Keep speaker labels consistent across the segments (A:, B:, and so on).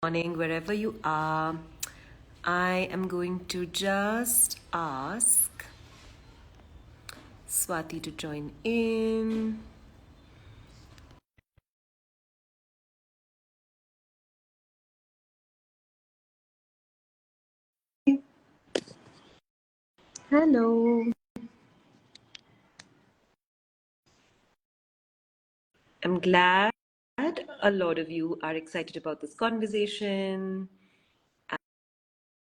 A: Morning, wherever you are. I am going to just ask Swati to join in. Hello. I'm glad a lot of you are excited about this conversation.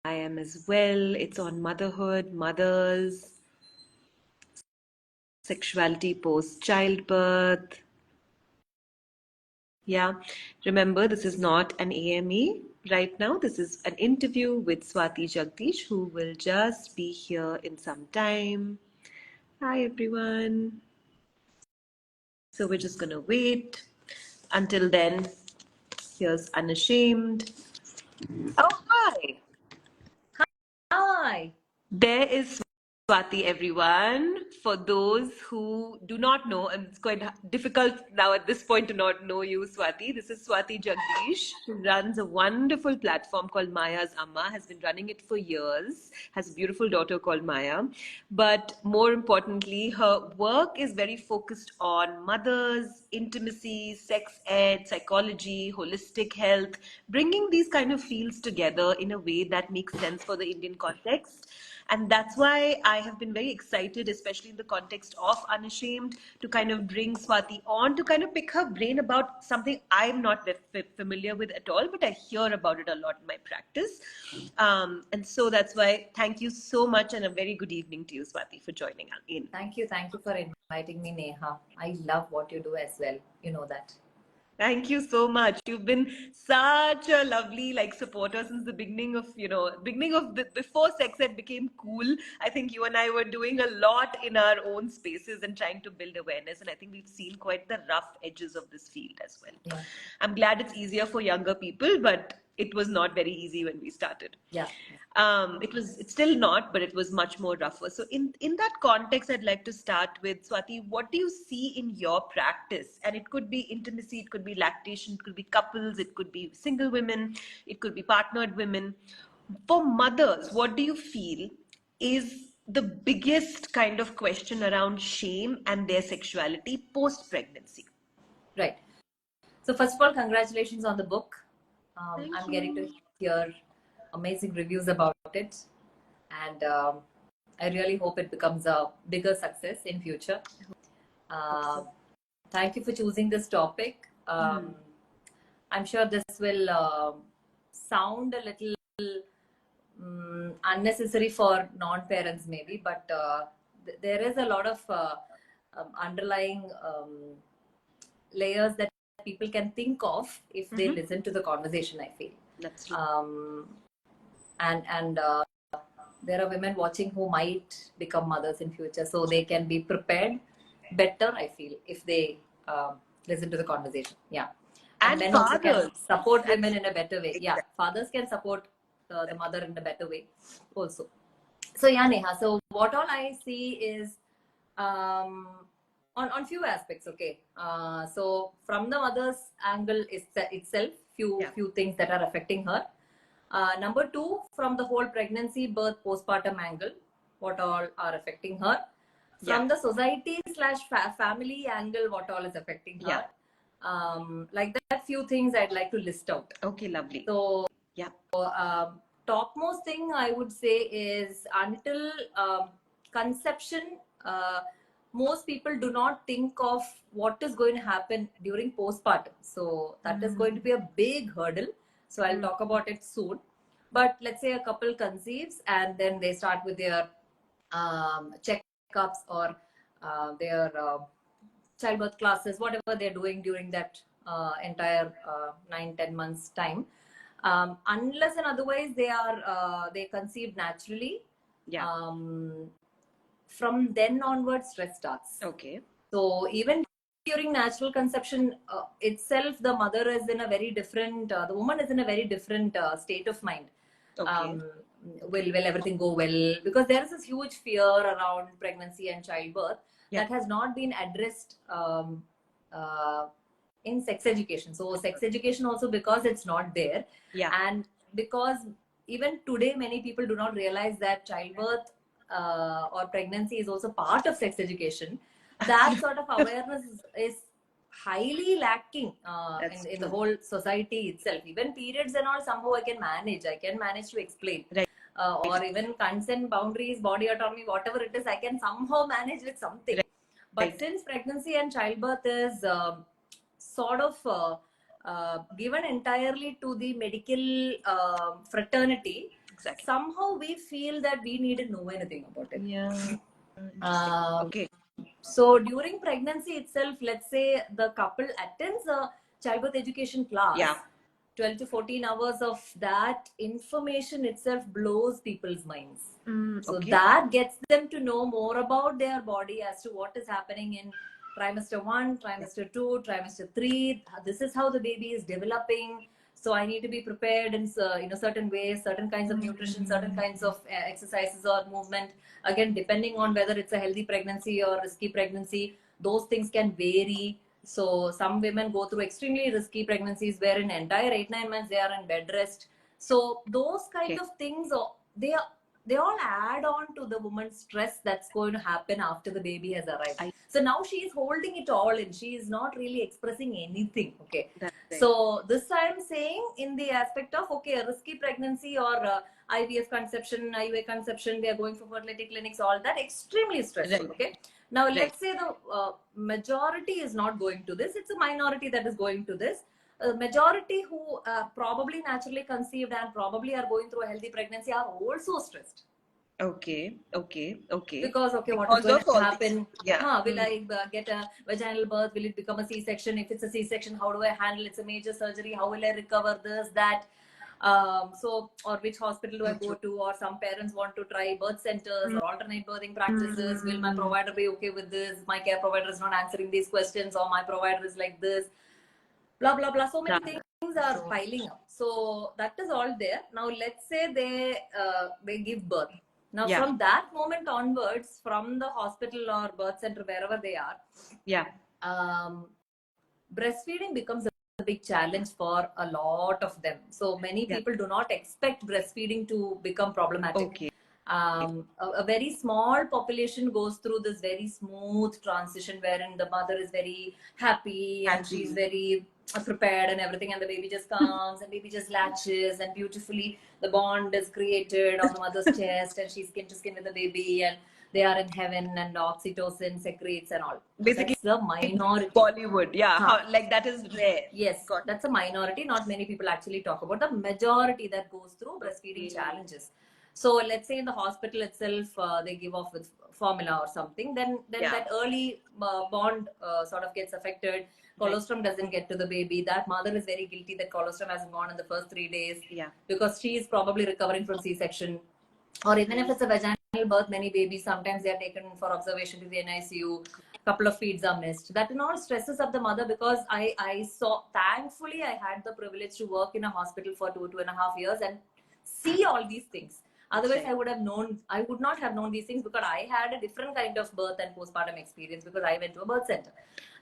A: I am as well. It's on motherhood, mothers, sexuality post childbirth. Yeah, remember, this is not an AME right now. This is an interview with Swati Jagadish, who will just be here in some time. Hi, everyone. So we're just going to wait. Until then, here's Unashamed. Oh, hi.
B: Hi.
A: There is Swati, everyone. For those who do not know, and it's quite difficult now at this point to not know you, Swati. This is Swati Jagadish, who runs a wonderful platform called Maya's Amma, has been running it for years, has a beautiful daughter called Maya. But more importantly, her work is very focused on mothers, intimacy, sex ed, psychology, holistic health, bringing these kind of fields together in a way that makes sense for the Indian context. And that's why I have been very excited, especially in the context of Unashamed, to kind of bring Swati on to kind of pick her brain about something I'm not familiar with at all, but I hear about it a lot in my practice. And so that's why thank you so much, and a very good evening to you, Swati, for joining in.
B: Thank you for inviting me, Neha. I love what you do as well. You know that.
A: Thank you so much. You've been such a lovely supporter since the beginning of before sex ed became cool. I think you and I were doing a lot in our own spaces and trying to build awareness. And I think we've seen quite the rough edges of this field as well.
B: Yeah.
A: I'm glad it's easier for younger people, but it was not very easy when we started.
B: Yeah.
A: It's still not, but it was much more rougher. So in that context, I'd like to start with Swati. What do you see in your practice? And it could be intimacy, it could be lactation, it could be couples, it could be single women, it could be partnered women. For mothers, what do you feel is the biggest kind of question around shame and their sexuality post pregnancy?
B: Right. So first of all, congratulations on the book.
A: Thank
B: I'm
A: you.
B: getting to hear amazing reviews about it, and I really hope it becomes a bigger success in future. Thank you for choosing this topic. I'm sure this will sound a little unnecessary for non-parents maybe, but there is a lot of underlying layers that people can think of if they listen to the conversation, I feel.
A: That's true.
B: And there are women watching who might become mothers in future, so they can be prepared better, I feel, if they listen to the conversation. Yeah. And men also can support women in a better way. Yeah, fathers can support the mother in a better way also. So yeah, Neha, so what all I see is on few aspects. Okay, so from the mother's angle itself, few things that are affecting her. Number two, from the whole pregnancy, birth, postpartum angle, what all are affecting her. From the society / family angle, what all is affecting her. Like that, few things I'd like to list out.
A: Okay, lovely.
B: So topmost thing I would say is until conception, most people do not think of what is going to happen during postpartum. So that is going to be a big hurdle. So I'll talk about it soon. But let's say a couple conceives and then they start with their checkups or their childbirth classes, whatever they're doing during that entire 9-10 months time. Unless and otherwise they conceived naturally. From then onwards, stress starts.
A: Okay.
B: So even during natural conception itself, the mother is in a very different, the woman is in a very different state of mind.
A: Okay.
B: Will everything go well? Because there is this huge fear around pregnancy and childbirth that has not been addressed in sex education. So sex education also, because it's not there, and because even today many people do not realize that childbirth or pregnancy is also part of sex education. That sort of awareness is highly lacking in the whole society itself. Even periods and all, somehow I can manage to explain. Or even consent, boundaries, body autonomy, whatever it is, I can somehow manage with something. But since pregnancy and childbirth is sort of given entirely to the medical fraternity, somehow we feel that we need to know anything about it. Okay. So during pregnancy itself, let's say the couple attends a childbirth education class. 12 to 14 hours of that information itself blows people's minds. So that gets them to know more about their body as to what is happening in trimester 1, trimester 2, trimester 3. This is how the baby is developing. So I need to be prepared in certain ways, certain kinds of nutrition, certain kinds of exercises or movement. Again, depending on whether it's a healthy pregnancy or risky pregnancy, those things can vary. So some women go through extremely risky pregnancies where in entire 8-9 months they are in bed rest. So those kind of things, they all add on to the woman's stress that's going to happen after the baby has arrived. So now she is holding it all in. She is not really expressing anything. Okay. So this I'm saying in the aspect of, okay, a risky pregnancy or IVF conception, IUA conception, they are going for fertility clinics, all that extremely stressful. Okay. Now, let's say the majority is not going to this. It's a minority that is going to this. Majority who probably naturally conceived and probably are going through a healthy pregnancy are also stressed.
A: Okay.
B: Because, what is going to happen? Will I get a vaginal birth? Will it become a C-section? If it's a C-section, how do I handle it? It's a major surgery. How will I recover this, that? Or which hospital do I go to? Or some parents want to try birth centers or alternate birthing practices. Will my provider be okay with this? My care provider is not answering these questions, or my provider is like this. Blah, blah, blah. So many things are piling up. So that is all there. Now, let's say they give birth. Now, from that moment onwards, from the hospital or birth center, wherever they are, breastfeeding becomes a big challenge for a lot of them. So many people do not expect breastfeeding to become problematic. A very small population goes through this very smooth transition wherein the mother is very happy and she's very prepared and everything, and the baby just comes and baby just latches and beautifully the bond is created on the mother's chest and she's skin to skin with the baby and they are in heaven and oxytocin secretes and all. Basically, that's the minority.
A: Bollywood, like that is rare.
B: Yes, that's a minority. Not many people actually talk about the majority that goes through breastfeeding challenges. So let's say in the hospital itself, they give off with formula or something. Then that early bond sort of gets affected. Colostrum doesn't get to the baby. That mother is very guilty that colostrum hasn't gone in the first 3 days. Because she is probably recovering from C-section. Or even if it's a vaginal birth, many babies, sometimes they are taken for observation to the NICU. Couple of feeds are missed. That and all stresses up the mother, because I saw, thankfully, I had the privilege to work in a hospital for 2.5 years and see all these things. Otherwise, I would not have known these things, because I had a different kind of birth and postpartum experience because I went to a birth center.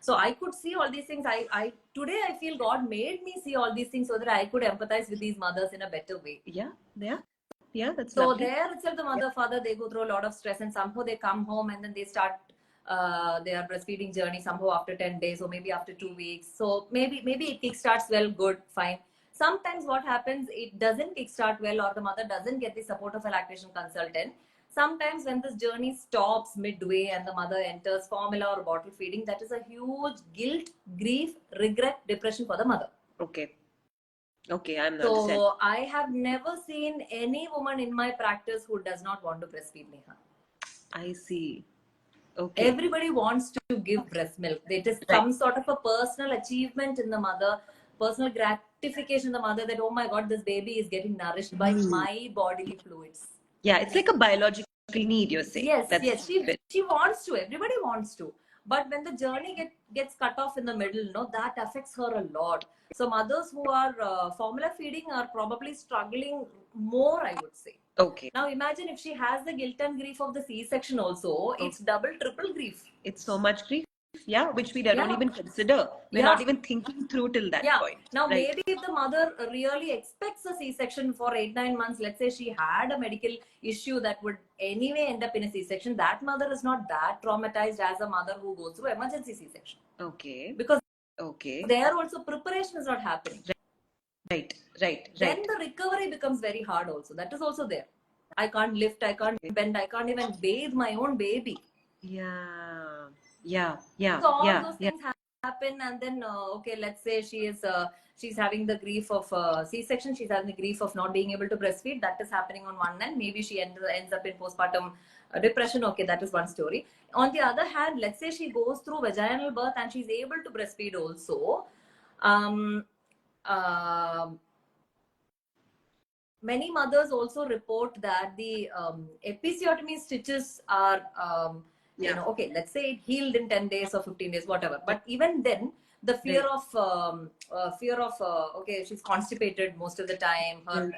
B: So I could see all these things. Today I feel God made me see all these things so that I could empathize with these mothers in a better way. That's so lovely. There itself, the mother, father, they go through a lot of stress, and somehow they come home and then they start their breastfeeding journey somehow after 10 days or maybe after 2 weeks. So maybe it kickstarts well, good, fine. Sometimes what happens, it doesn't kickstart well, or the mother doesn't get the support of a lactation consultant. Sometimes when this journey stops midway and the mother enters formula or bottle feeding, that is a huge guilt, grief, regret, depression for the mother.
A: Okay, I'm not.
B: So I have never seen any woman in my practice who does not want to breastfeed, Neha.
A: I see. Okay.
B: Everybody wants to give breast milk. It is some sort of a personal achievement in the mother, personal gratification in the mother, that, oh my God, this baby is getting nourished by my bodily fluids.
A: Yeah, it's like a biological need, you're saying.
B: Yes. She wants to. Everybody wants to. But when the journey gets cut off in the middle, that affects her a lot. So mothers who are formula feeding are probably struggling more, I would say.
A: Okay.
B: Now imagine if she has the guilt and grief of the C-section also, it's double, triple grief.
A: It's so much grief. which we don't even consider. We're not even thinking through till that point.
B: Now, maybe if the mother really expects a C-section for 8-9 months, let's say she had a medical issue that would anyway end up in a C-section, that mother is not that traumatized as a mother who goes through emergency C-section.
A: Okay.
B: Because there also preparation is not happening.
A: Right.
B: Then the recovery becomes very hard also. That is also there. I can't lift, I can't bend, I can't even bathe my own baby. So all those things happen, and then okay, let's say she's having the grief of C-section, she's having the grief of not being able to breastfeed. That is happening on one end. Maybe she ends up in postpartum depression. Okay, that is one story. On the other hand, let's say she goes through vaginal birth and she's able to breastfeed also. Many mothers also report that the episiotomy stitches are, okay, let's say it healed in 10 days or 15 days, whatever. But even then, the fear of, okay, she's constipated most of the time. Her,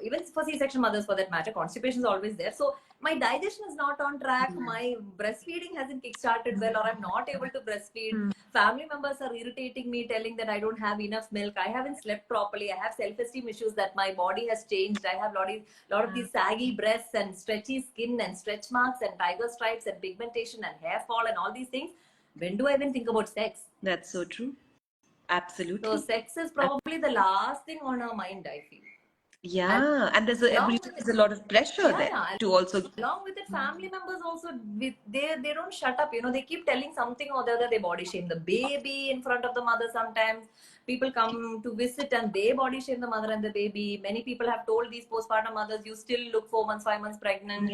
B: even for C-section mothers, for that matter, constipation is always there. So my digestion is not on track. My breastfeeding hasn't kickstarted well, or I'm not able to breastfeed. Family members are irritating me, telling that I don't have enough milk. I haven't slept properly. I have self-esteem issues, that my body has changed. I have a lot of these saggy breasts and stretchy skin and stretch marks and tiger stripes and pigmentation and hair fall and all these things. When do I even think about sex?
A: That's so true. Absolutely.
B: So sex is probably the last thing on our mind, I feel.
A: And there's a lot of pressure there to also.
B: Along with it, family members also, they don't shut up. They keep telling something or the other. They body shame the baby in front of the mother sometimes. People come to visit and they body shame the mother and the baby. Many people have told these postpartum mothers, you still look 4 months, 5 months pregnant.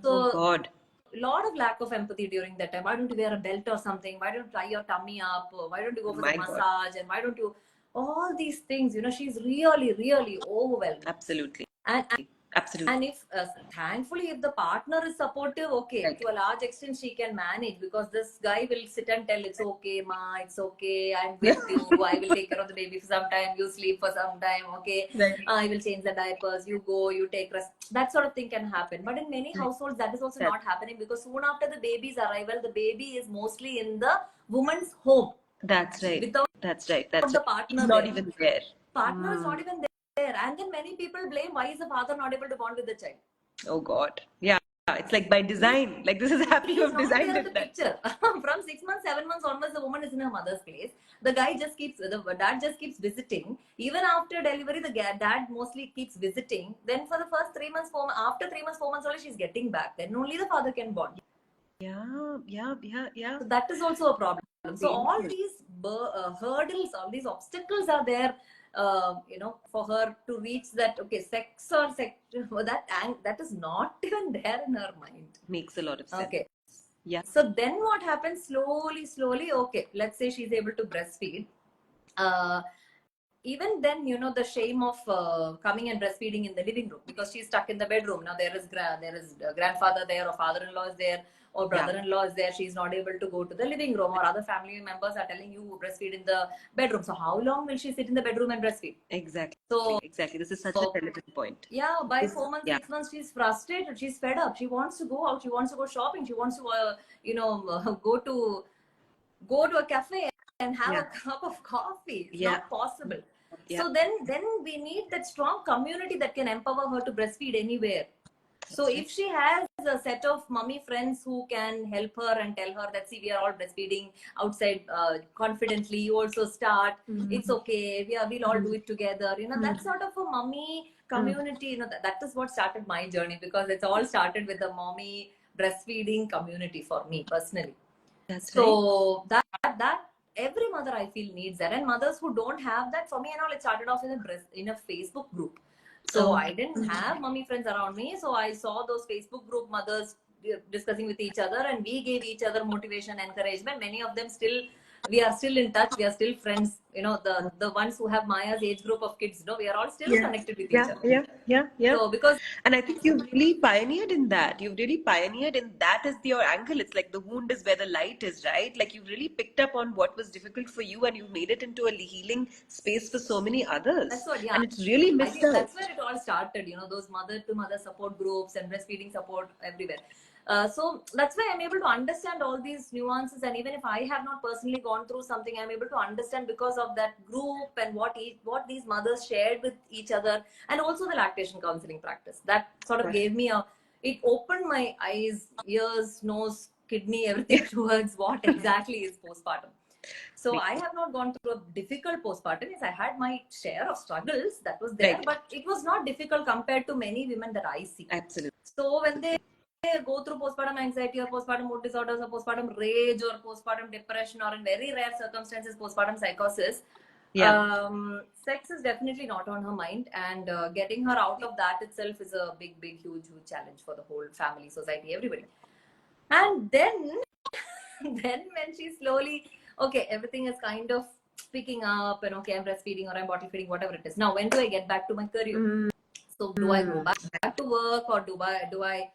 B: So, God. A lot of lack of empathy during that time. Why don't you wear a belt or something? Why don't you tie your tummy up? Why don't you go for the massage? And why don't you... All these things, she's really, really overwhelmed.
A: Absolutely.
B: And if, thankfully, if the partner is supportive, okay, to a large extent she can manage, because this guy will sit and tell, it's okay, ma, it's okay, I'm with you, I will take care of the baby for some time, you sleep for some time, okay, I will change the diapers, you go, you take rest. That sort of thing can happen. But in many households, that is also not happening, because soon after the baby's arrival, the baby is mostly in the woman's home.
A: That's right. That's right.
B: The partner
A: not even there.
B: Partner is not even there. And then many people blame, why is the father not able to bond with the child?
A: Oh God. Yeah. It's like by design. Like this is happy you have designed it.
B: The picture. From 6 months, 7 months onwards, the woman is in her mother's place. The dad just keeps visiting. Even after delivery, the dad mostly keeps visiting. Then for the first 3 months, after 3 months, 4 months only, she's getting back. Then only the father can bond. So that is also a problem. So all these hurdles, all these obstacles are there, for her to reach that, okay, sex or sex, that is not even there in her mind.
A: Makes a lot of sense.
B: Okay. Yeah. So then what happens slowly, okay, let's say she's able to breastfeed. Even then, the shame of coming and breastfeeding in the living room, because she's stuck in the bedroom. Now there is grandfather there, or father-in-law is there, or brother-in-law is there. She's not able to go to the living room, or other family members are telling you breastfeed in the bedroom. So how long will she sit in the bedroom and breastfeed?
A: Exactly. So exactly, this is such a relevant point.
B: Yeah, by 4 months, 6 months, she's frustrated. She's fed up. She wants to go out. She wants to go shopping. She wants to, go to a cafe and have a cup of coffee. It's not possible. So then we need that strong community that can empower her to breastfeed anywhere. So if she has a set of mummy friends who can help her and tell her that, see, we are all breastfeeding outside confidently, you also start, it's okay, we'll all do it together, that sort of a mummy community, that is what started my journey, because it's all started with the mommy breastfeeding community for me personally. So that every mother, I feel, needs that. And mothers who don't have that, for me and all, it started off in a Facebook group. So I didn't have mummy friends around me. So I saw those Facebook group mothers discussing with each other, and we gave each other motivation, encouragement. Many of them we are still in touch. We are still friends. The ones who have Maya's age group of kids, we are all still connected with each other.
A: Yeah.
B: So
A: and I think you've really pioneered in that. You've really pioneered in that as your angle. It's like the wound is where the light is, right? Like you've really picked up on what was difficult for you, and you've made it into a healing space for so many others.
B: That's what,
A: and it's really missed out.
B: That's where it all started. Those mother-to-mother support groups and breastfeeding support everywhere. So that's why I'm able to understand all these nuances, and even if I have not personally gone through something, I'm able to understand because of that group and what these mothers shared with each other, and also the lactation counseling practice. That sort of gave me it opened my eyes, ears, nose, kidney, everything towards what exactly is postpartum. So I have not gone through a difficult postpartum. Yes, I had my share of struggles, that was there, but it was not difficult compared to many women that I see.
A: Absolutely.
B: So when they go through postpartum anxiety or postpartum mood disorders or postpartum rage or postpartum depression, or in very rare circumstances postpartum psychosis, sex is definitely not on her mind, and getting her out of that itself is a big huge challenge for the whole family, society, everybody. And then then when she slowly, okay, everything is kind of picking up, and okay, I'm breastfeeding or I'm bottle feeding, whatever it is. Now when do I get back to my career? So do I go back to work, or do I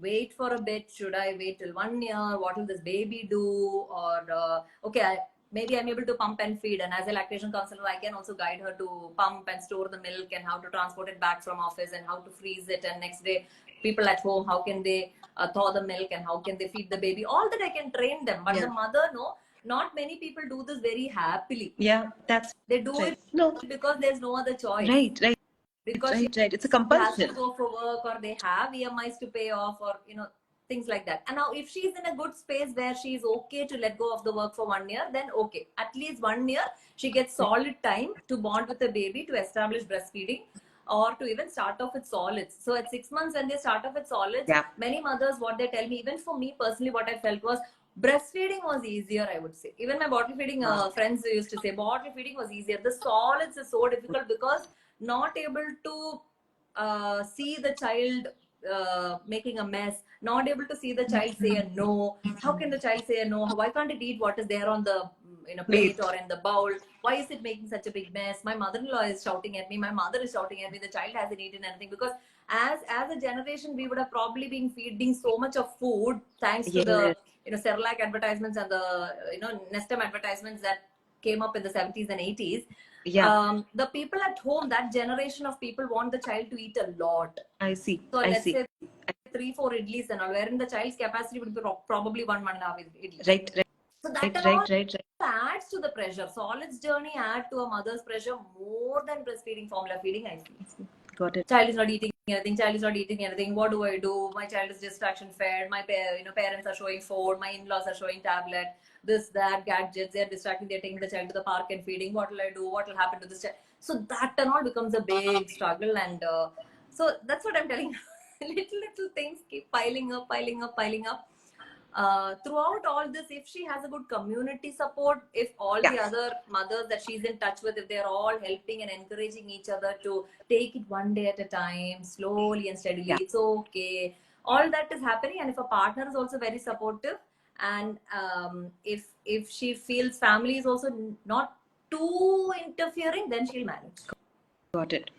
B: wait for a bit? Should I wait till 1 year? What will this baby do? Or okay, maybe I'm able to pump and feed, and as a lactation counselor, I can also guide her to pump and store the milk, and how to transport it back from office, and how to freeze it, and next day people at home, how can they thaw the milk, and how can they feed the baby? All that I can train them, but the mother, no, not many people do this very happily. They do it because there's no other choice.
A: Right.
B: Because
A: it's a compulsion.
B: She has to go for work, or they have EMIs to pay off, or things like that. And now if she's in a good space where she's okay to let go of the work for 1 year, then okay, at least 1 year she gets solid time to bond with the baby, to establish breastfeeding, or to even start off with solids. So at 6 months when they start off with solids, many mothers, what they tell me, even for me personally, what I felt was breastfeeding was easier, I would say. Even my bottle feeding friends used to say bottle feeding was easier. The solids is so difficult because not able to see the child making a mess, not able to see the child say a no. How can the child say a no? Why can't it eat what is there on the plate or in the bowl? Why is it making such a big mess? My mother-in-law is shouting at me, my mother is shouting at me, the child hasn't eaten anything. Because as a generation, we would have probably been feeding so much of food thanks to the Cerelac advertisements and the Nestum advertisements that came up in the 70s and 80s. The people at home, that generation of people, want the child to eat a lot.
A: I see.
B: So let's say 3-4 idlis and all, wherein the child's capacity would be probably 1.5 idlis.
A: Right.
B: So that adds to the pressure. Solids journey add to a mother's pressure more than breastfeeding, formula feeding, I feel.
A: Got it.
B: Child is not eating anything. Child is not eating anything. What do I do? My child is distraction fed. My parents are showing phone. My in-laws are showing tablet. This, that, gadgets. They're distracting. They're taking the child to the park and feeding. What will I do? What will happen to this child? So that and all becomes a big struggle. And so that's what I'm telling you. little things keep piling up. Throughout all this, if she has a good community support, if all the other mothers that she's in touch with, if they're all helping and encouraging each other to take it one day at a time, slowly and steadily, it's okay. All that is happening, and if a partner is also very supportive, and if she feels family is also not too interfering, then she'll manage.
A: Got it.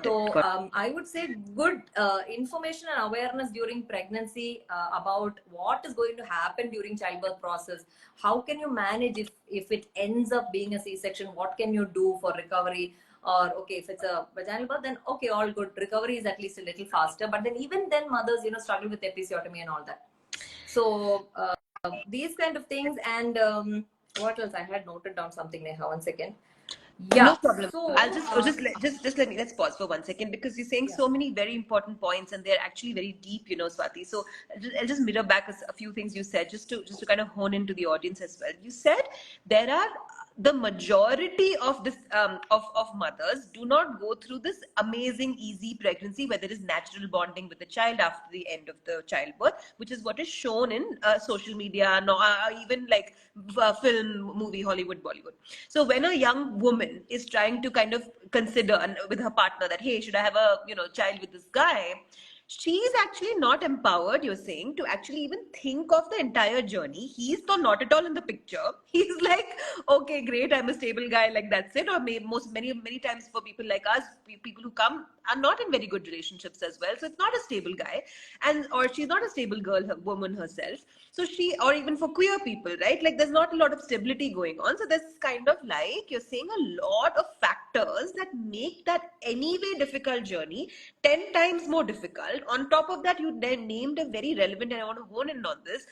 B: So I would say good information and awareness during pregnancy about what is going to happen during childbirth process. How can you manage if it ends up being a C-section? What can you do for recovery? Or okay, if it's a vaginal birth, then okay, all good. Recovery is at least a little faster. But then even then, mothers struggle with episiotomy and all that. So these kind of things. And what else? I had noted down something. Neha, 1 second.
A: Yeah, no problem. So, I'll let's pause for 1 second, because you're saying so many very important points, and they're actually very deep, Swati. So I'll just mirror back a few things you said, just to kind of hone into the audience as well. You said there are the majority of this of mothers do not go through this amazing easy pregnancy where there is natural bonding with the child after the end of the childbirth, which is what is shown in social media, even like film, movie, Hollywood, Bollywood. So when a young woman is trying to kind of consider with her partner that, hey, should I have a child with this guy, she's actually not empowered, you're saying, to actually even think of the entire journey. He's not at all in the picture. He's like, okay, great, I'm a stable guy, like that's it. Or many times for people like us, people who come are not in very good relationships as well. So it's not a stable guy, or she's not a stable woman herself. So or even for queer people, right? Like there's not a lot of stability going on. So there's kind of like, you're saying, a lot of factors that make that anyway difficult journey 10 times more difficult, And on top of that, you then named a very relevant, and I want to hone in on this.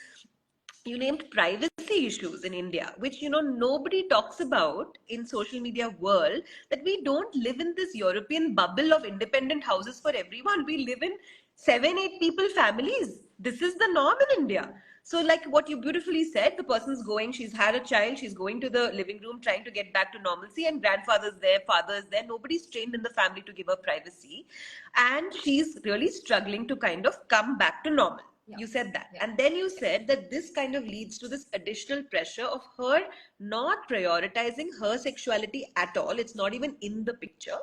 A: You named privacy issues in India, which nobody talks about in social media world, that we don't live in this European bubble of independent houses for everyone. We live in 7, 8 people families. This is the norm in India. So like what you beautifully said, the person's going, she's had a child, she's going to the living room trying to get back to normalcy, and grandfather's there, father's there, nobody's trained in the family to give her privacy, and she's really struggling to kind of come back to normal. You said that. And then you said that this kind of leads to this additional pressure of her not prioritizing her sexuality at all. It's not even in the picture.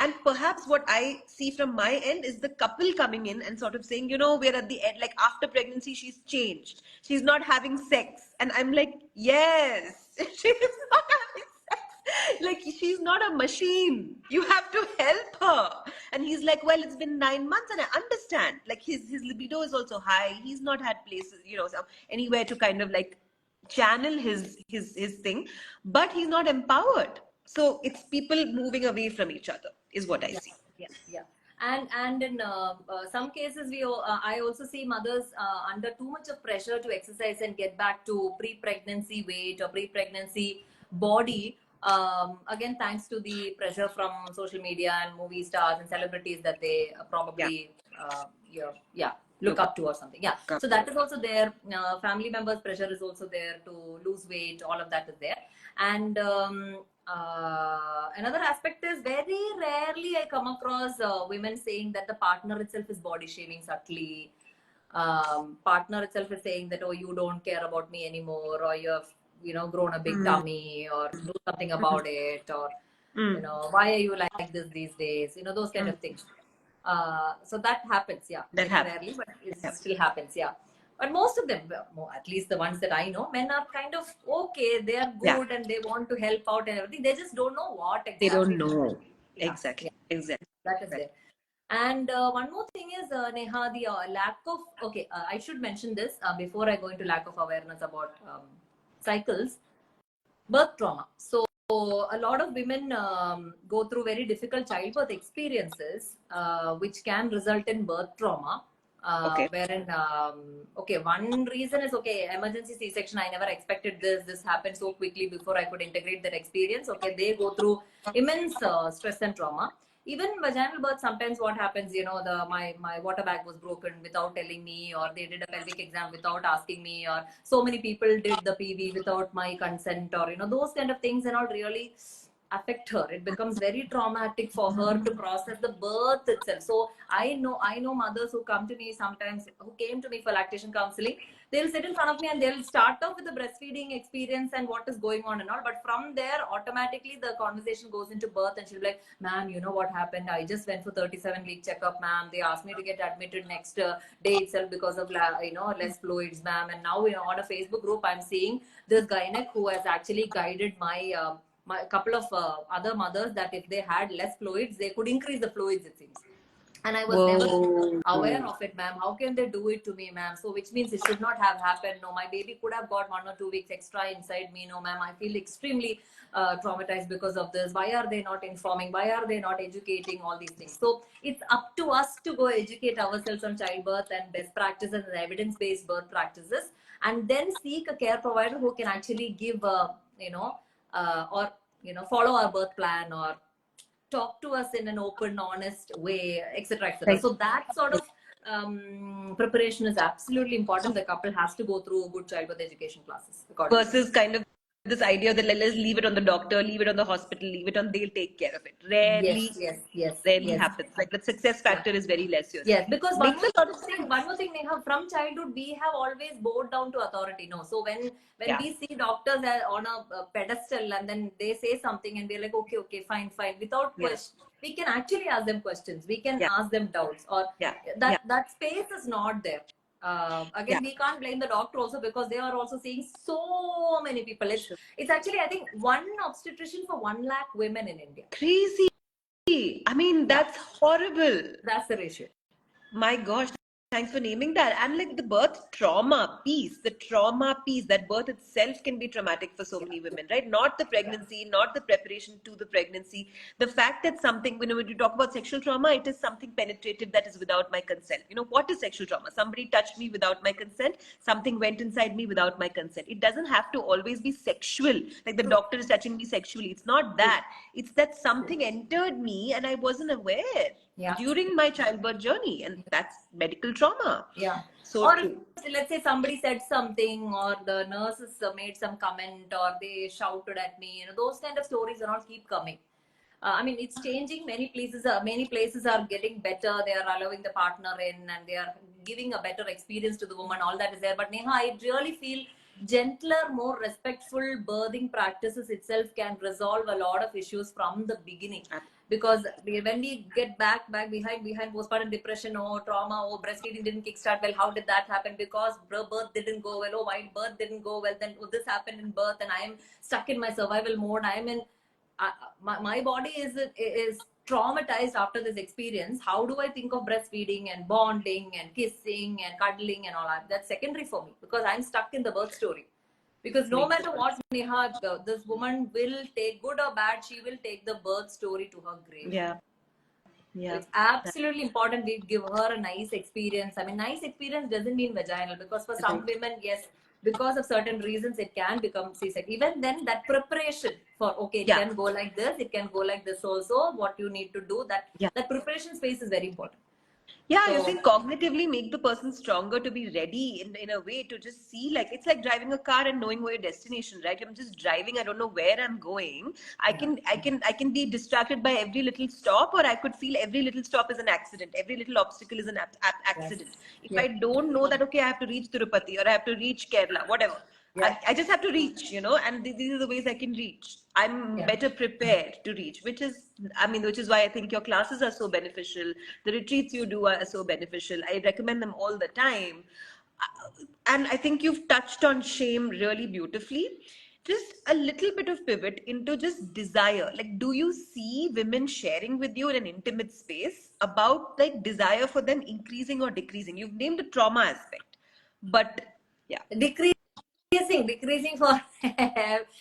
A: And perhaps what I see from my end is the couple coming in and sort of saying, we're at the end, like after pregnancy, she's changed. She's not having sex. And I'm like, yes, she's not having sex. Like, she's not a machine. You have to help her. And he's like, well, it's been 9 months, and I understand. Like, his libido is also high. He's not had places, anywhere to kind of like channel his thing, but he's not empowered. So it's people moving away from each other is what I see.
B: Yeah. And in some cases, I also see mothers under too much of pressure to exercise and get back to pre-pregnancy weight or pre-pregnancy body. Again, thanks to the pressure from social media and movie stars and celebrities that they probably look up to or something. So that is also there. Family members' pressure is also there to lose weight. All of that is there. And another aspect is, very rarely I come across women saying that the partner itself is body shaming subtly. Partner itself is saying that, oh, you don't care about me anymore, or you have grown a big tummy, or do something about it, or why are you like this these days, those kind of things. So that happens, very rarely, but it still happens. But most of them, at least the ones that I know, men are kind of okay, they are good and they want to help out and everything. They just don't know what exactly.
A: They don't know. Exactly.
B: That is there. And one more thing is, Neha, the lack of, I should mention this before I go into lack of awareness about cycles, birth trauma. So a lot of women go through very difficult childbirth experiences, which can result in birth trauma. Wherein, one reason is, emergency C-section, I never expected this happened so quickly before I could integrate that experience. They go through immense stress and trauma. Even vaginal birth, sometimes what happens, my water bag was broken without telling me, or they did a pelvic exam without asking me, or so many people did the PV without my consent, or, those kind of things and all really affect her. It becomes very traumatic for her to process the birth itself. So I know mothers who come to me sometimes, who came to me for lactation counseling. They'll sit in front of me and they'll start off with the breastfeeding experience and what is going on and all. But from there, automatically the conversation goes into birth, and she'll be like, ma'am, you know what happened? I just went for 37-week checkup, ma'am. They asked me to get admitted next day itself because of less fluids, ma'am. And now on a Facebook group, I'm seeing this gynec who has actually guided my couple of other mothers that if they had less fluids, they could increase the fluids, it seems. And I was never aware of it, ma'am. How can they do it to me, ma'am? So which means it should not have happened. No, my baby could have got 1 or 2 weeks extra inside me. No, ma'am, I feel extremely traumatized because of this. Why are they not informing? Why are they not educating? All these things. So it's up to us to go educate ourselves on childbirth and best practices and evidence-based birth practices, and then seek a care provider who can actually give, follow our birth plan, or talk to us in an open, honest way, etc., etc. Right. So that sort of preparation is absolutely important. The couple has to go through good childbirth education classes.
A: Versus kind of this idea that let's leave it on the doctor, leave it on the hospital, leave it on, they'll take care of it. Rarely happens. Like the success factor is very less here.
B: Yes, because one more thing, Neha, from childhood, we have always bowed down to authority. No, so when we see doctors on a pedestal and then they say something and we're like, okay, fine, without question, we can actually ask them questions. We can ask them doubts, or that space is not there. Again, we can't blame the doctor also, because they are also seeing so many people. It's actually, I think, 1 obstetrician for 1 lakh women in India.
A: Crazy. I mean, that's horrible.
B: That's the ratio.
A: My gosh. Thanks for naming that. And like the birth trauma piece, that birth itself can be traumatic for so many women, right? Not the pregnancy, not the preparation to the pregnancy. The fact that something, when you talk about sexual trauma, it is something penetrated that is without my consent. What is sexual trauma? Somebody touched me without my consent. Something went inside me without my consent. It doesn't have to always be sexual, like the doctor is touching me sexually. It's not that. It's that something entered me and I wasn't aware during my childbirth journey, and that's medical trauma. So
B: or
A: true.
B: let's say somebody said something, or the nurses made some comment, or they shouted at me. Those kind of stories and all keep coming. I mean, it's changing. Many places are getting better. They are allowing the partner in, and they are giving a better experience to the woman. All that is there. But Neha, I really feel gentler, more respectful birthing practices itself can resolve a lot of issues from the beginning. Because when we get back behind postpartum depression, trauma, breastfeeding didn't kickstart well, how did that happen? Because birth didn't go well, why birth didn't go well, then this happened in birth, and I am stuck in my survival mode. I am in my body is traumatized after this experience. How do I think of breastfeeding and bonding and kissing and cuddling and all that? That's secondary for me, because I'm stuck in the birth story. Because no matter what, Neha, this woman will take, good or bad, she will take the birth story to her grave. It's absolutely important we give her a nice experience. I mean, nice experience doesn't mean vaginal, because for some women, yes, because of certain reasons, it can become C-section. Even then, that preparation for, it can go like this, it can go like this also, what you need to do, that preparation space is very important.
A: Yeah, you think cognitively make the person stronger to be ready in a way to just see, like, it's like driving a car and knowing where your destination, right? I'm just driving, I don't know where I'm going. I can be distracted by every little stop, or I could feel every little stop is an accident. Every little obstacle is an accident. If I don't know that, okay, I have to reach Tirupati or I have to reach Kerala, whatever. I just have to reach, and these are the ways I can reach. I'm better prepared to reach, which is why I think your classes are so beneficial. The retreats you do are so beneficial. I recommend them all the time. And I think you've touched on shame really beautifully. Just a little bit of pivot into just desire. Like, do you see women sharing with you in an intimate space about like desire for them increasing or decreasing? You've named the trauma aspect, but yeah.
B: Decreasing for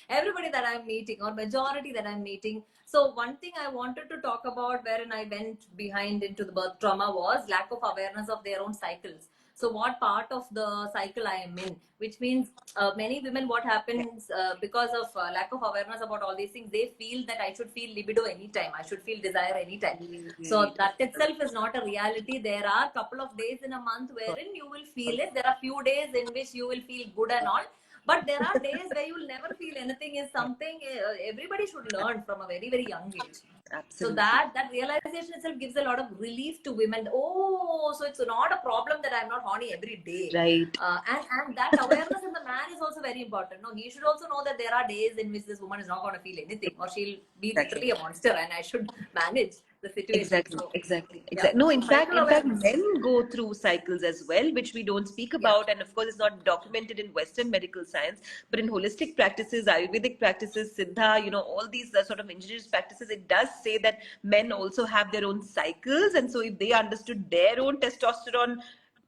B: everybody that I'm meeting, or majority that I'm meeting. So one thing I wanted to talk about, wherein I went behind into the birth trauma, was lack of awareness of their own cycles. So what part of the cycle I am in, which means many women, what happens because of lack of awareness about all these things, they feel that I should feel libido anytime, I should feel desire anytime. So that itself is not a reality. There are a couple of days in a month wherein you will feel it. There are few days in which you will feel good and all. But there are days where you will never feel anything. Is something everybody should learn from a very, very young age. Absolutely. So that realization itself gives a lot of relief to women. So it's not a problem that I'm not horny every day.
A: Right.
B: And that awareness in the man is also very important. No, he should also know that there are days in which this woman is not going to feel anything, or she'll be literally a monster, and I should manage the situation.
A: Exactly. No, in fact, men go through cycles as well, which we don't speak about. And of course, it's not documented in Western medical science, but in holistic practices, Ayurvedic practices, Siddha, all these sort of indigenous practices, it does say that men also have their own cycles. And so if they understood their own testosterone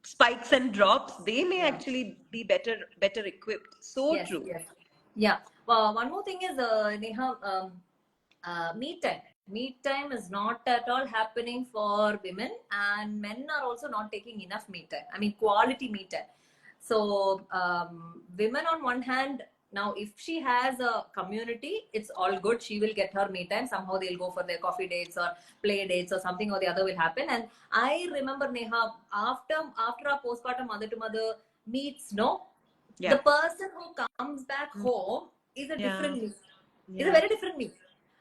A: spikes and drops, they may actually be better equipped. So true.
B: Yeah. Well, one more thing is, Neha, me time. Me time is not at all happening for women, and men are also not taking enough me time. I mean, quality me time. So, women on one hand, now if she has a community, it's all good. She will get her me time. Somehow they'll go for their coffee dates or play dates, or something or the other will happen. And I remember, Neha, after our postpartum mother to mother meets, the person who comes back home is a different me. It's a very different me.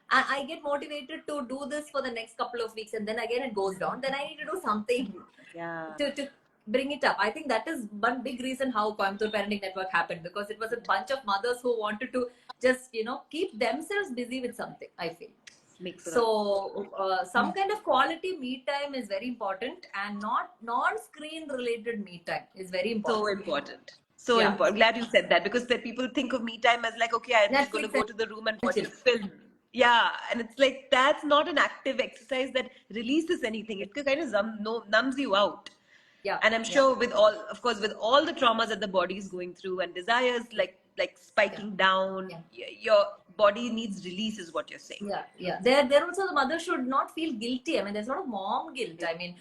B: I get motivated to do this for the next couple of weeks, and then again it goes down. Then I need to do something to bring it up. I think that is one big reason how Coimbatore Parenting Network happened, because it was a bunch of mothers who wanted to just, keep themselves busy with something, I feel. So some kind of quality me time is very important, and not non-screen related me time is very important.
A: So important. Glad you said that, because people think of me time as like, okay, I'm just going to go to the room and watch a film. Yeah, and it's like, that's not an active exercise that releases anything. It kind of numbs you out.
B: Yeah.
A: And I'm sure with all, of course, with all the traumas that the body is going through and desires like spiking down, your body needs release, is what you're saying.
B: Yeah. There also the mother should not feel guilty. I mean, there's a lot of mom guilt. I mean,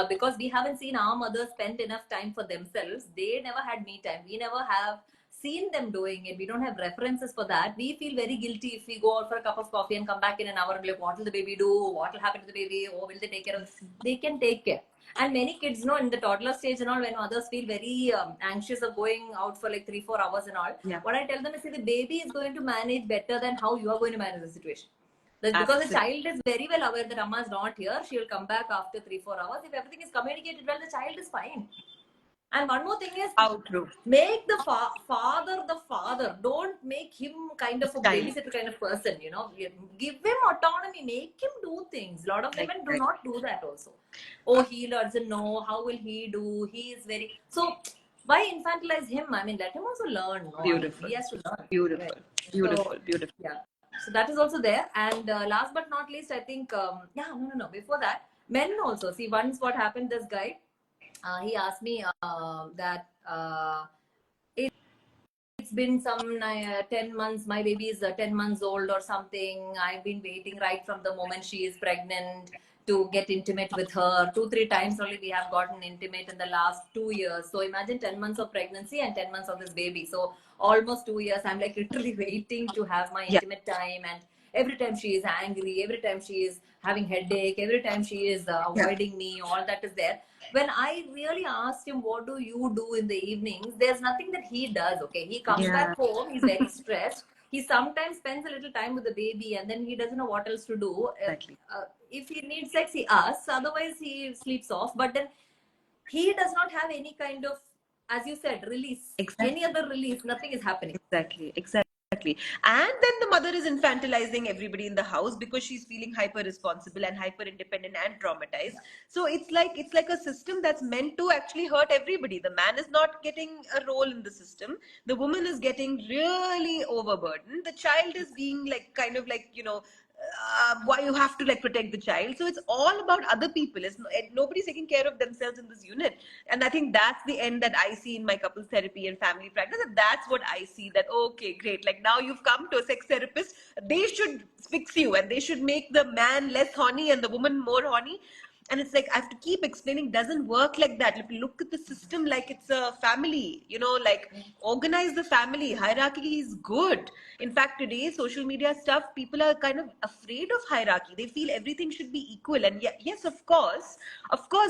B: because we haven't seen our mothers spend enough time for themselves. They never had me time. We never have seen them doing it. We don't have references for that. We feel very guilty if we go out for a cup of coffee and come back in an hour and be like, what will the baby do? What will happen to the baby? Oh, will they take care of? They can take care. And many kids know in the toddler stage and all, when mothers feel very anxious of going out for like 3-4 hours and all, what I tell them is, see, the baby is going to manage better than how you are going to manage the situation. Because the child is very well aware that Amma is not here. She will come back after 3-4 hours. If everything is communicated well, the child is fine. And one more thing is,
A: how true.
B: Make the father the father. Don't make him kind of a babysitter kind of person, you know. Give him autonomy. Make him do things. A lot of women do not do that also. Oh, he doesn't know. How will he do? He is very... So, why infantilize him? I mean, let him also learn. No?
A: Beautiful.
B: He has to learn.
A: Beautiful.
B: Right.
A: Beautiful.
B: So,
A: Beautiful.
B: Yeah. So that is also there. And last but not least, I think, no. Before that, men also. See, once what happened, this guy, he asked me that it's been some 10 months, my baby is 10 months old or something. I've been waiting right from the moment she is pregnant to get intimate with her. 2-3 times only we have gotten intimate in the last 2 years. So imagine 10 months of pregnancy and 10 months of this baby. So almost 2 years, I'm like literally waiting to have my intimate time. And every time she is angry, every time she is having headache, every time she is avoiding me, all that is there. When I really asked him, what do you do in the evenings? There's nothing that he does. Okay. He comes back home. He's very stressed. He sometimes spends a little time with the baby and then he doesn't know what else to do.
A: Exactly.
B: If he needs sex, he asks. Otherwise, he sleeps off. But then he does not have any kind of, as you said, release. Any other release. Nothing is happening.
A: Exactly. And then the mother is infantilizing everybody in the house because she's feeling hyper responsible and hyper independent and traumatized. So it's like a system that's meant to actually hurt everybody. The man is not getting a role in the system. The woman is getting really overburdened. The child is being like kind of like, why you have to like protect the child. So it's all about other people. Nobody's taking care of themselves in this unit. And I think that's the end that I see in my couples therapy and family practice. And that's what I see, that okay, great, like now you've come to a sex therapist, they should fix you and they should make the man less horny and the woman more horny. And it's like I have to keep explaining, doesn't work like that. If you look at the system like it's a family, like organize the family. Hierarchy is good. In fact, today, social media stuff, people are kind of afraid of hierarchy. They feel everything should be equal. And yes, of course,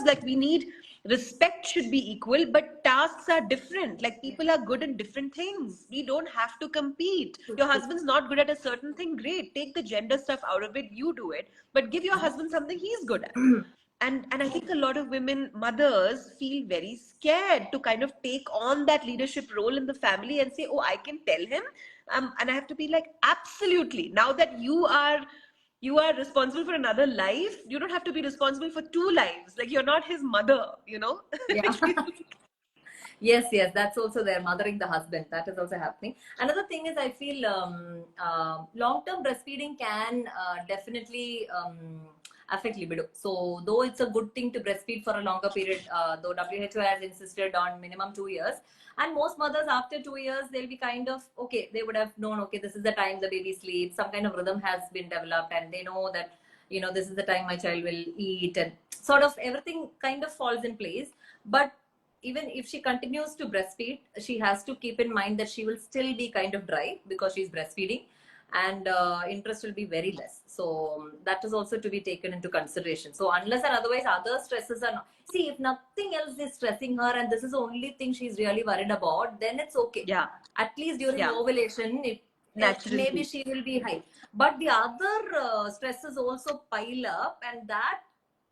A: like we need respect should be equal, but tasks are different. Like people are good in different things. We don't have to compete. Your husband's not good at a certain thing. Great. Take the gender stuff out of it. You do it. But give your husband something he's good at. And I think a lot of women, mothers, feel very scared to kind of take on that leadership role in the family and say, oh, I can tell him. And I have to be like, absolutely. Now that you are responsible for another life, you don't have to be responsible for 2 lives. Like you're not his mother,
B: Yeah. Yes, that's also there. Mothering the husband, that is also happening. Another thing is, I feel long-term breastfeeding can definitely affect libido. So though it's a good thing to breastfeed for a longer period, though WHO has insisted on minimum 2 years, and most mothers after 2 years, they'll be kind of, okay, they would have known, okay, this is the time the baby sleeps, some kind of rhythm has been developed, and they know that, this is the time my child will eat, and sort of everything kind of falls in place. But even if she continues to breastfeed, she has to keep in mind that she will still be kind of dry because she's breastfeeding, and interest will be very less. So that is also to be taken into consideration. So unless and otherwise other stresses are not, see, if nothing else is stressing her and this is the only thing she's really worried about, then it's okay. At least during ovulation, maybe she will be high. But the other stresses also pile up, and that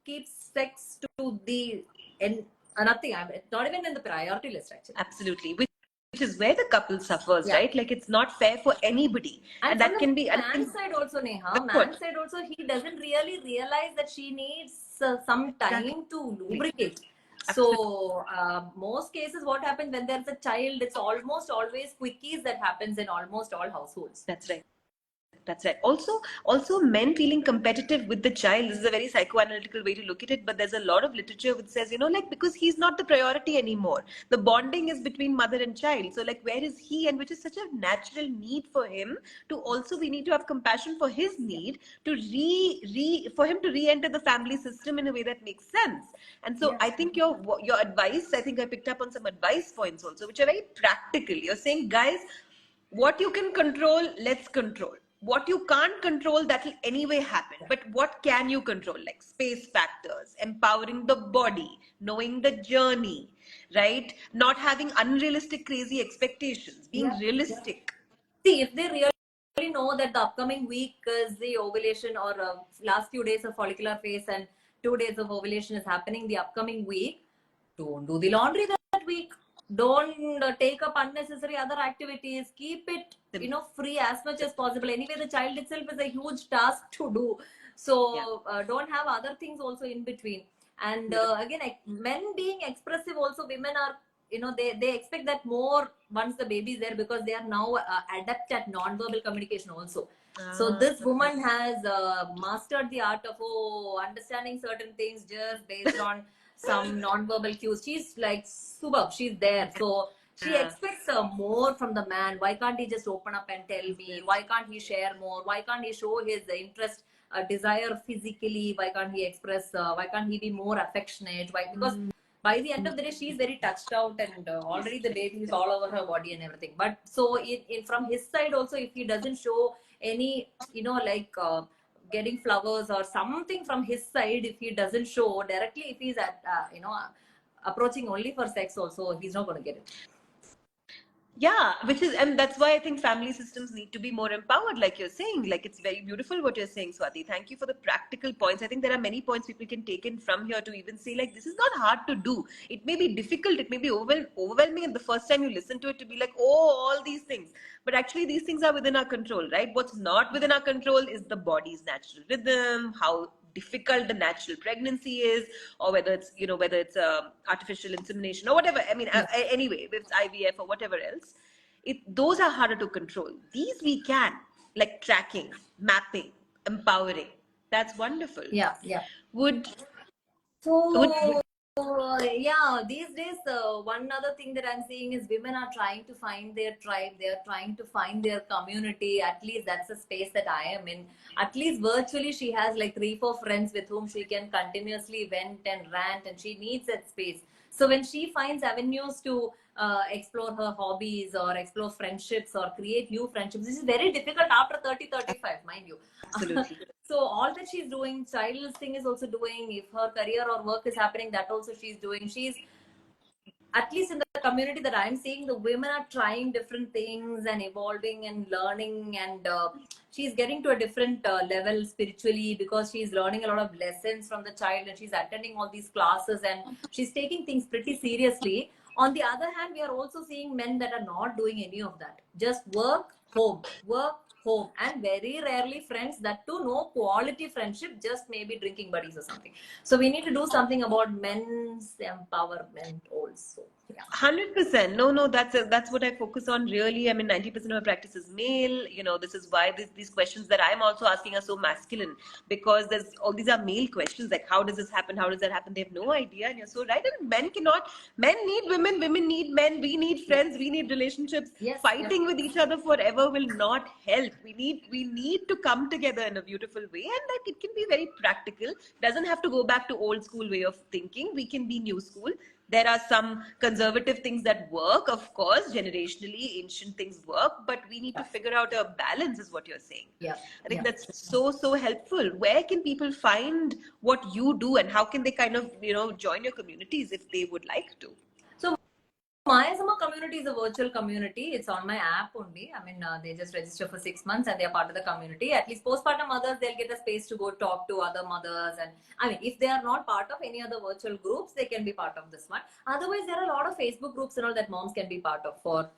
B: keeps sex to the end. Nothing. It's not even in the priority list, actually.
A: Absolutely. Which is where the couple suffers, right? Like it's not fair for anybody. And that can be...
B: man's side also, Neha. Man's side also, he doesn't really realize that she needs some time to lubricate. So most cases, what happens when there's a child, it's almost always quickies that happens in almost all households.
A: That's right. That's right. Also men feeling competitive with the child. This is a very psychoanalytical way to look at it, but there's a lot of literature which says, like, because he's not the priority anymore. The bonding is between mother and child. So like, where is he? And which is such a natural need for him to also, we need to have compassion for his need to for him to re-enter the family system in a way that makes sense. And so I think your advice, I think I picked up on some advice points also, which are very practical. You're saying, guys, what you can control, let's control. What you can't control, that will anyway happen. But what can you control? Like space factors, empowering the body, knowing the journey, right? Not having unrealistic, crazy expectations, being realistic.
B: See, if they really know that the upcoming week is the ovulation, or last few days of follicular phase and 2 days of ovulation is happening the upcoming week, don't do the laundry that week. Don't take up unnecessary other activities. Keep it, free as much as possible. Anyway, the child itself is a huge task to do. So don't have other things also in between. And again, men being expressive also, women are, they expect that more once the baby is there, because they are now adept at non-verbal communication also. So this woman has mastered the art of understanding certain things just based on some non-verbal cues. She's like superb. She's there. So she expects more from the man. Why can't he just open up and tell me? Why can't he share more? Why can't he show his interest, desire physically? Why can't he express? Why can't he be more affectionate? Why? Because by the end of the day, she's very touched out, and already the baby is all over her body and everything. But so from his side also, if he doesn't show any, getting flowers or something from his side, if he doesn't show directly, if he's at approaching only for sex also, he's not going to get it.
A: Yeah, and that's why I think family systems need to be more empowered, like you're saying. Like, it's very beautiful what you're saying, Swati. Thank you for the practical points. I think there are many points people can take in from here to even say, like, this is not hard to do. It may be difficult, it may be overwhelming, and the first time you listen to it to be like, oh, all these things. But actually, these things are within our control, right? What's not within our control is the body's natural rhythm, how difficult the natural pregnancy is, or whether it's artificial insemination or whatever. I mean, anyway, if it's IVF or whatever else, those are harder to control. These we can, like tracking, mapping, empowering. That's wonderful.
B: Yeah.
A: Would
B: These days, one other thing that I'm seeing is women are trying to find their tribe. They're trying to find their community. At least that's the space that I am in. At least virtually, she has like 3-4 friends with whom she can continuously vent and rant, and she needs that space. So when she finds avenues to explore her hobbies or explore friendships or create new friendships, this is very difficult after 30-35, mind you.
A: Absolutely.
B: So all that she's doing, child's thing is also doing. If her career or work is happening, that also she's doing. She's, at least in the community that I'm seeing, the women are trying different things and evolving and learning, and she's getting to a different level spiritually, because she's learning a lot of lessons from the child, and she's attending all these classes, and she's taking things pretty seriously. On the other hand, we are also seeing men that are not doing any of that. Just work, home, and very rarely friends. That too, no quality friendship, just maybe drinking buddies or something. So we need to do something about men's empowerment also.
A: 100%. No, that's what I focus on really. I mean, 90% of my practice is male. This is why these questions that I'm also asking are so masculine, because these are male questions, like how does this happen? How does that happen? They have no idea. And you're so right. And men need women, women need men, we need friends, we need relationships. Fighting with each other forever will not help. We need to come together in a beautiful way, and that it can be very practical. Doesn't have to go back to old school way of thinking. We can be new school. There are some conservative things that work, of course, generationally, ancient things work, but we need to figure out a balance, is what you're saying. I think that's so helpful. Where can people find what you do, and how can they kind of, join your communities if they would like to?
B: My summer community is a virtual community. It's on my app only. I mean, they just register for 6 months and they're part of the community. At least postpartum mothers, they'll get a space to go talk to other mothers. And I mean, if they are not part of any other virtual groups, they can be part of this one. Otherwise, there are a lot of Facebook groups and all that moms can be part of for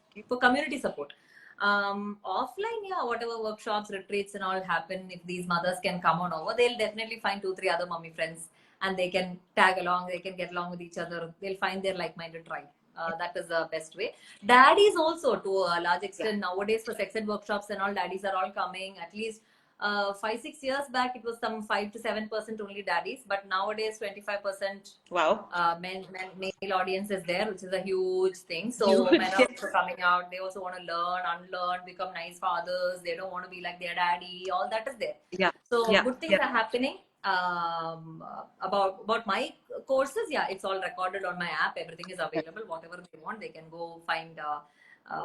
B: community support. Offline, whatever workshops, retreats and all happen, if these mothers can come on over, they'll definitely find 2-3 other mommy friends, and they can tag along, they can get along with each other. They'll find their like-minded tribe. That is the best way. Daddies also, to a large extent, nowadays for sex ed workshops and all, daddies are all coming. At least 5-6 years back, it was some 5 to 7% only daddies, but nowadays 25%.
A: Wow.
B: Male audience is there, which is a huge thing. So men are also coming out. They also want to learn, unlearn, become nice fathers. They don't want to be like their daddy. All that is there.
A: Yeah.
B: So good things are happening. About my courses, it's all recorded on my app. Everything is available. Whatever they want, they can go find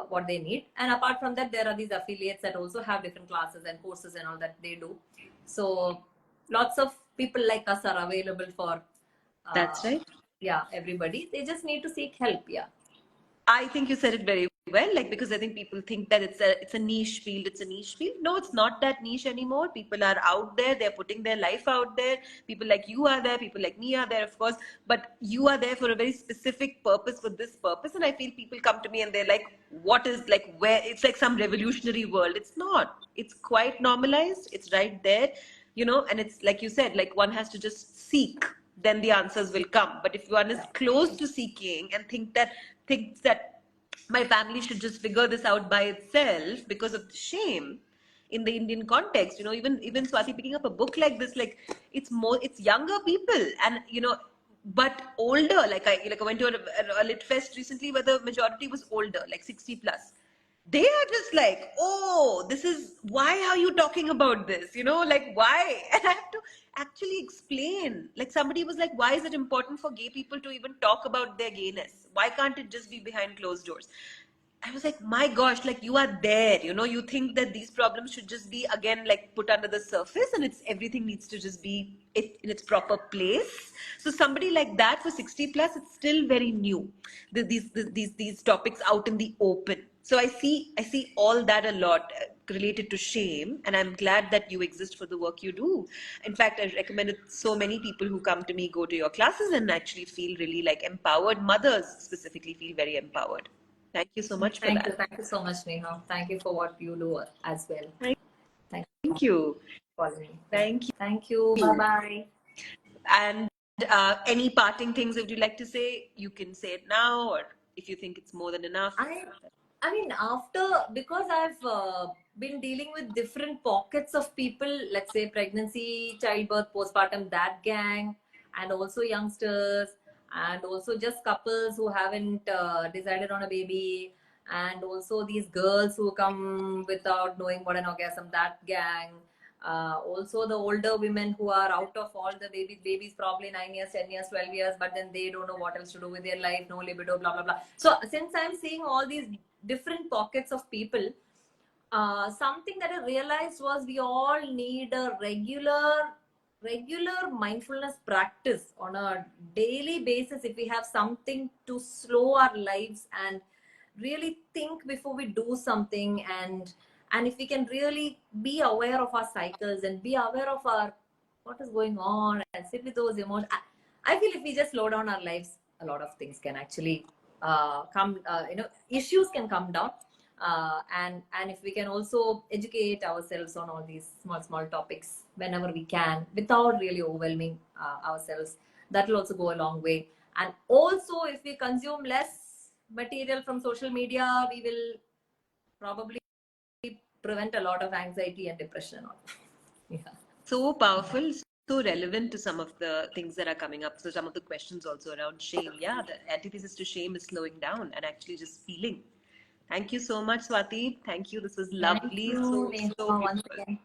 B: what they need. And apart from that, there are these affiliates that also have different classes and courses and all that they do. So lots of people like us are available for
A: that's right.
B: Everybody. They just need to seek help.
A: I think you said it very well, like, because I think people think that it's a niche field. It's a niche field. No, it's not that niche anymore. People are out there. They're putting their life out there. People like you are there. People like me are there, of course. But you are there for a very specific purpose, for this purpose. And I feel people come to me and they're like, what is, like, where? It's like some revolutionary world. It's not. It's quite normalized. It's right there, and it's like you said, like, one has to just seek, then the answers will come. But if one is close to seeking and thinks that my family should just figure this out by itself because of the shame in the Indian context, even Swati picking up a book like this, like, it's younger people, and but older. Like I went to a lit fest recently where the majority was older, like 60 plus. They are just like, oh, this is, why are you talking about this? Like, why? And I have to actually explain. Like, somebody was like, why is it important for gay people to even talk about their gayness? Why can't it just be behind closed doors? I was like, my gosh, like, you are there, you think that these problems should just be, again, like, put under the surface, and everything needs to just be in its proper place. So somebody like that for 60 plus, it's still very new. These topics out in the open. So I see all that a lot related to shame, and I'm glad that you exist for the work you do. In fact, I recommend it. So many people who come to me go to your classes and actually feel really like empowered. Mothers specifically feel very empowered. Thank you so much for that.
B: Thank you so much, Neha. Thank you for what you do as well.
A: Thank you.
B: Thank you. Bye-bye.
A: And any parting things that you'd like to say, you can say it now, or if you think it's more than enough.
B: I mean, because I've been dealing with different pockets of people, let's say pregnancy, childbirth, postpartum, that gang, and also youngsters, and also just couples who haven't decided on a baby, and also these girls who come without knowing what an orgasm, that gang. Also the older women who are out of all the babies probably 9 years, 10 years, 12 years, but then they don't know what else to do with their life, no libido, blah blah blah. So since I'm seeing all these different pockets of people, something that I realized was we all need a regular mindfulness practice on a daily basis. If we have something to slow our lives and really think before we do something, and if we can really be aware of our cycles and be aware of what is going on and sit with those emotions, I feel if we just slow down our lives, a lot of things can actually come, issues can come down. And if we can also educate ourselves on all these small topics whenever we can without really overwhelming ourselves, that will also go a long way. And also, if we consume less material from social media, we will probably prevent a lot of anxiety and depression.
A: So powerful, so relevant to some of the things that are coming up. So some of the questions also around shame. Yeah, the antithesis to shame is slowing down and actually just feeling. Thank you so much, Swati. Thank you. This was lovely. So
B: once again.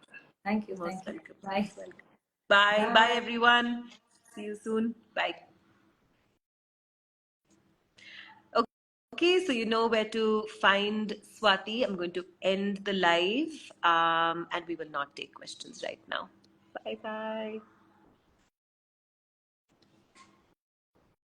B: Thank you.
A: Most
B: Thank you.
A: Bye. Bye. Bye, everyone. See you soon. Bye. Okay, so you know where to find Swati. I'm going to end the live, and we will not take questions right now. Bye-bye.